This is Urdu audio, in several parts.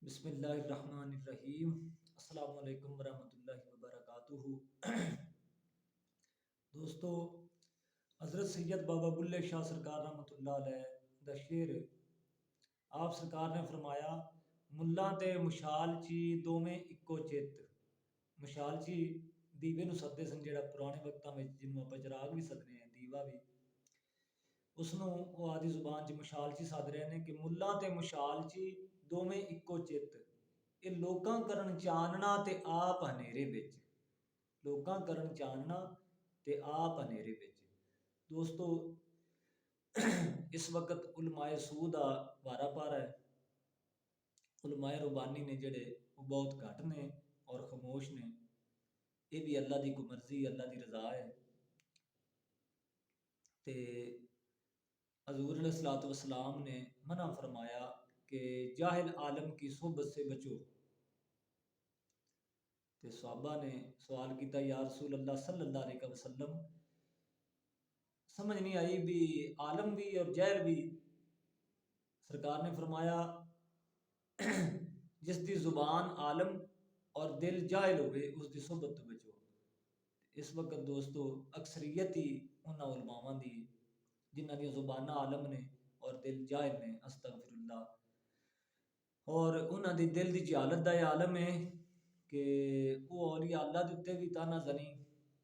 بسم اللہ الرحمن الرحیم۔ السلام علیکم ورحمۃ اللہ وبرکاتہ۔ دوستو، حضرت سید بابا بلے شاہ سرکار رحمۃ اللہ علیہ دا شعر آپ سرکار نے فرمایا، ملا تے مشال چی دوویں اکو چت۔ مشال چی دیوے نو سدے سن، جڑا پرانے وقتاں وچ جنوں آپا چراغ بھی سدنے ہیں، دیوا بھی، اس نو وہ آدی زبان چ مشال چی سد رہے ہیں کہ ملا تے مشال چی دوویں اکو چت، یہ لوکاں کرن چاننا تے آپ ہنیرے وچ، لوکاں کرن چاننا تے آپ ہنیرے وچ۔ دوستو، اس وقت علماء سو دا وارا پارا ہے۔ علماء ربانی نے جڑے وہ بہت گھٹ نے اور خاموش نے، یہ بھی اللہ دی کو مرضی، اللہ دی رضا ہے۔ تے حضور علیہ الصلوۃ والسلام نے منع فرمایا کہ جاہل عالم کی صحبت سے بچو۔ تے صحابہ نے سوال کیتا، یا رسول اللہ صلی اللہ علیہ وسلم، سمجھ نہیں آئی بھی عالم بھی اور جاہل بھی۔ سرکار نے فرمایا، جس دی زبان عالم اور دل جاہل ہوئے اس دی صحبت تو بچو۔ اس وقت دوستو اکثریت ہی انہاں علماء دی جنہاں دی زباناں عالم نے اور دل جاہل نے، استغفر اللہ، اور انہاں دی دل دی جہالت دا یہ عالم ہے کہ وہ اولیاء اللہ دے اتنے بھی تانا زنی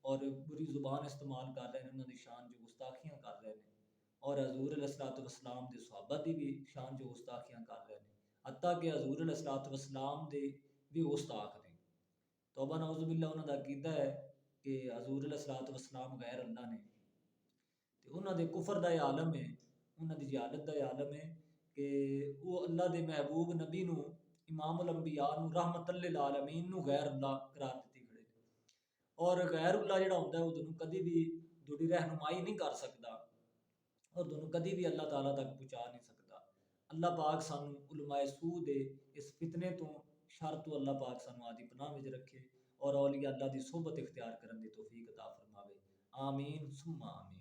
اور بری زبان استعمال کر رہے ہیں، انہاں دی شان جو گستاخیاں کر رہے ہیں، اور حضور علیہ الصلوۃ والسلام دے صحابہ دی بھی شان جو گستاخیاں کر رہے ہیں، حتیٰ کہ حضور علیہ الصلوۃ والسلام دے بھی گستاخ نے۔ توبہ نعوذ باللہ، انہاں دا عقیدہ ہے کہ حضور علیہ الصلوۃ والسلام غیر اللہ نے، تے انہاں دے کفر دا یہ عالم ہے، انہاں دی جہالت دا یہ عالم ہے کہ وہ اللہ دے محبوب نبی نو، امام الانبیاء نو، رحمت للعالمین نو غیر اللہ قرار دیتی کھڑے نے۔ اور غیر اللہ جڑا ہوتا ہے وہ دونوں کدی بھی دوری رہنمائی نہیں کر سکتا اور دونوں کدی بھی اللہ تعالیٰ تک پہنچا نہیں سکتا۔ اللہ پاک سانو علماء سو دے اس فتنے تو، شر تو اللہ پاک سانو آدی پناہ وچ رکھے اور اولیاء اللہ دی صحبت اختیار کرن دی توفیق عطا فرماوے۔ آمین ثم آمین۔